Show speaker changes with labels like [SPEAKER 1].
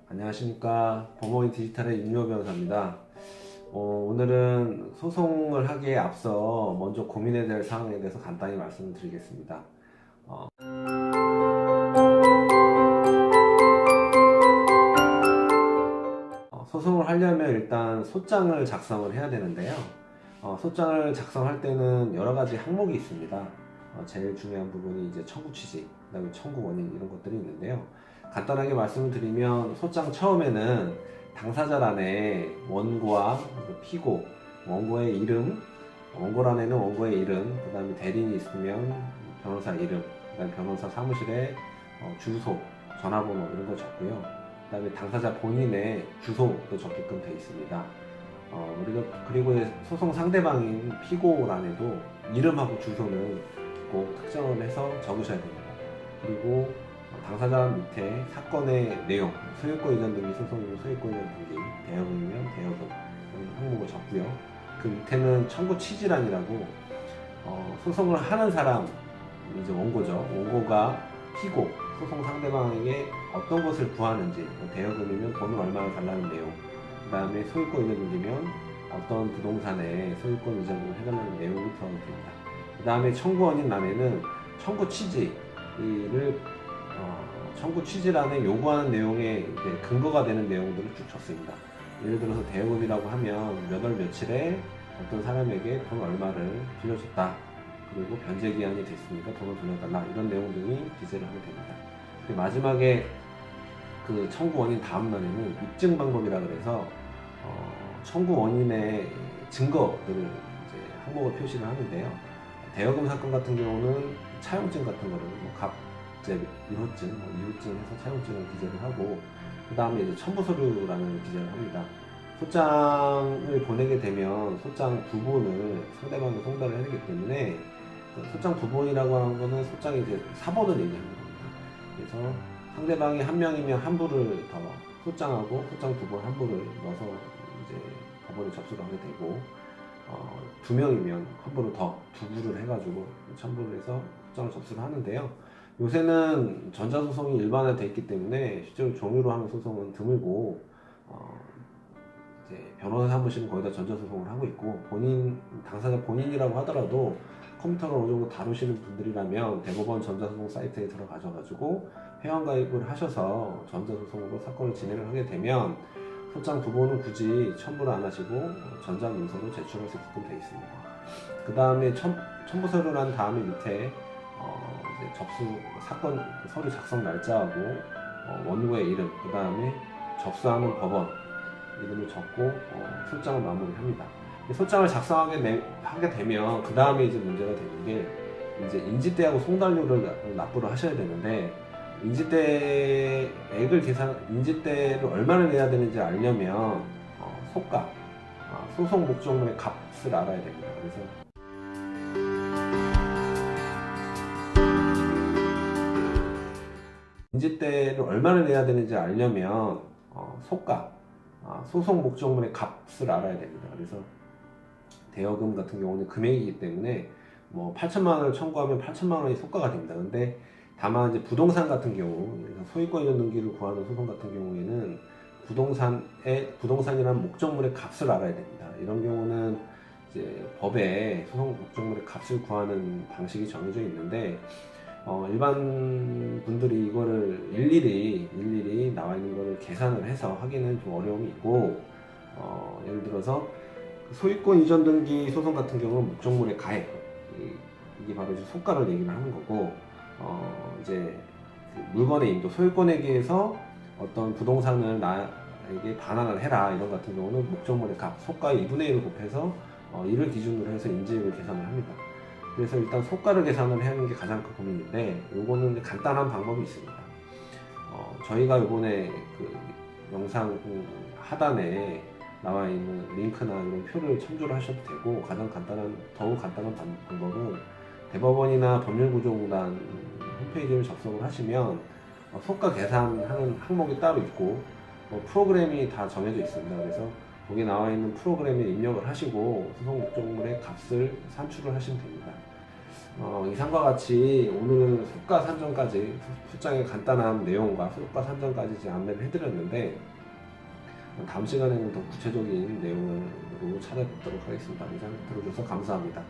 [SPEAKER 1] 안녕하십니까. 법무인 디지털의 윤여 변호사입니다. 오늘은 소송을 하기에 앞서 먼저 고민해야 될 사항에 대해서 간단히 말씀을 드리겠습니다. 소송을 하려면 일단 소장을 작성을 해야 되는데요. 소장을 작성할 때는 여러 가지 항목이 있습니다. 제일 중요한 부분이 이제 청구 취지, 그다음에 청구 원인 이런 것들이 있는데요. 간단하게 말씀을 드리면 소장 처음에는 당사자란에 원고와 피고, 원고의 이름, 원고란에는 원고의 이름, 그 다음에 대리인이 있으면 변호사 이름, 그 다음에 변호사 사무실의 주소, 전화번호 이런 거 적고요. 그 다음에 당사자 본인의 주소도 적게끔 되어 있습니다. 그리고 소송 상대방인 피고란에도 이름하고 주소는 꼭 특정을 해서 적으셔야 됩니다. 그리고 당사자 밑에 사건의 내용, 소유권 이전 등기 소송이면 소유권 이전 등기, 대여금이면 대여금 이런 항목을 적고요. 그 밑에는 청구 취지란이라고 소송을 하는 사람, 이제 원고죠. 원고가 피고, 소송 상대방에게 어떤 것을 구하는지, 대여금이면 돈을 얼마나 달라는 내용, 그 다음에 소유권 이전 등기면 어떤 부동산에 소유권 이전을 해달라는 내용이 들어갑니다. 그 다음에 청구 원인 란에는 청구 취지를 청구 취지란에 요구하는 내용에 근거가 되는 내용들을 쭉 적습니다. 예를 들어서 대여금이라고 하면 몇 월 며칠에 어떤 사람에게 돈 얼마를 빌려줬다. 그리고 변제 기한이 됐으니까 돈을 돌려달라. 이런 내용 등이 기재를 하게 됩니다. 마지막에 그 청구 원인 다음 란에는 입증 방법이라 그래서 청구 원인의 증거들을 이제 항목을 표시를 하는데요. 대여금 사건 같은 경우는 차용증 같은 거를 갑제 이호증, 이호증해서 차용증을 기재를 하고, 그 다음에 이제 첨부서류라는 기재를 합니다. 소장을 보내게 되면 소장 부본을 상대방에 송달을 해야 되기 때문에 소장 부본이라고 하는 거는 소장의 이제 사본을 얘기하는 겁니다. 그래서 상대방이 한 명이면 한 부를 더 소장하고 소장 부본 한 부를 넣어서 이제 법원에 접수를 하게 되고, 두 명이면 한 부를 더 두 부를 해가지고 첨부를 해서 소장을 접수를 하는데요. 요새는 전자소송이 일반화되어 있기 때문에 실제로 종이로 하는 소송은 드물고, 이제 변호사 사무실은 거의 다 전자소송을 하고 있고, 당사자 본인이라고 하더라도 컴퓨터를 어느 정도 다루시는 분들이라면 대법원 전자소송 사이트에 들어가셔가지고 회원가입을 하셔서 전자소송으로 사건을 진행을 하게 되면 소장 부본은 굳이 첨부를 안 하시고 전자문서로 제출할 수 있게끔 되어 있습니다. 그 다음에 첨부서류란 다음에 밑에 이제 접수 사건 서류 작성 날짜하고 원고의 이름, 그 다음에 접수하는 법원 이름을 적고 소장을 마무리합니다. 소장을 작성하게 되면 그 다음에 이제 문제가 되는 게 이제 인지대하고 송달료를 납부를 하셔야 되는데, 인지대를 얼마나 내야 되는지 알려면 소가, 소송 목적물의 값을 알아야 됩니다. 그래서 인지대를 얼마나 내야 되는지 알려면 소가, 소송 목적물의 값을 알아야 됩니다. 그래서 대여금 같은 경우는 금액이기 때문에 뭐 8천만 원을 청구하면 8천만 원이 소가가 됩니다. 근데 다만 이제 부동산 같은 경우, 소유권 이전 등기를 구하는 소송 같은 경우에는 부동산이라는 목적물의 값을 알아야 됩니다. 이런 경우는 이제 법에 소송 목적물의 값을 구하는 방식이 정해져 있는데, 일반 분들이 이거를 일일이 나와 있는 거를 계산을 해서 하기는 좀 어려움이 있고, 예를 들어서 소유권 이전 등기 소송 같은 경우는 목적물의 가액, 이게 바로 이제 소가를 얘기를 하는 거고, 이제 그 물건의 인도, 소유권에게서 어떤 부동산을 나에게 반환을 해라 이런 같은 경우는 목적물의 값, 소가의 2분의 1을 곱해서 이를 기준으로 해서 인지액을 계산을 합니다. 그래서 일단 소가를 계산을 하는 게 가장 큰 고민인데, 요거는 간단한 방법이 있습니다. 저희가 요번에 그 영상 하단에 나와 있는 링크나 이런 표를 참조를 하셔도 되고, 더욱 간단한 방법은 대법원이나 법률구조공단 홈페이지를 접속을 하시면 소가 계산하는 항목이 따로 있고 프로그램이 다 정해져 있습니다. 그래서 거기 나와 있는 프로그램에 입력을 하시고 소송 목적물의 값을 산출을 하시면 됩니다. 이상과 같이 오늘은 소가 산정까지 소장의 간단한 내용과 소가 산정까지 이제 안내를 해드렸는데 다음 시간에는 더 구체적인 내용으로 찾아뵙도록 하겠습니다. 이상 들어줘서 감사합니다.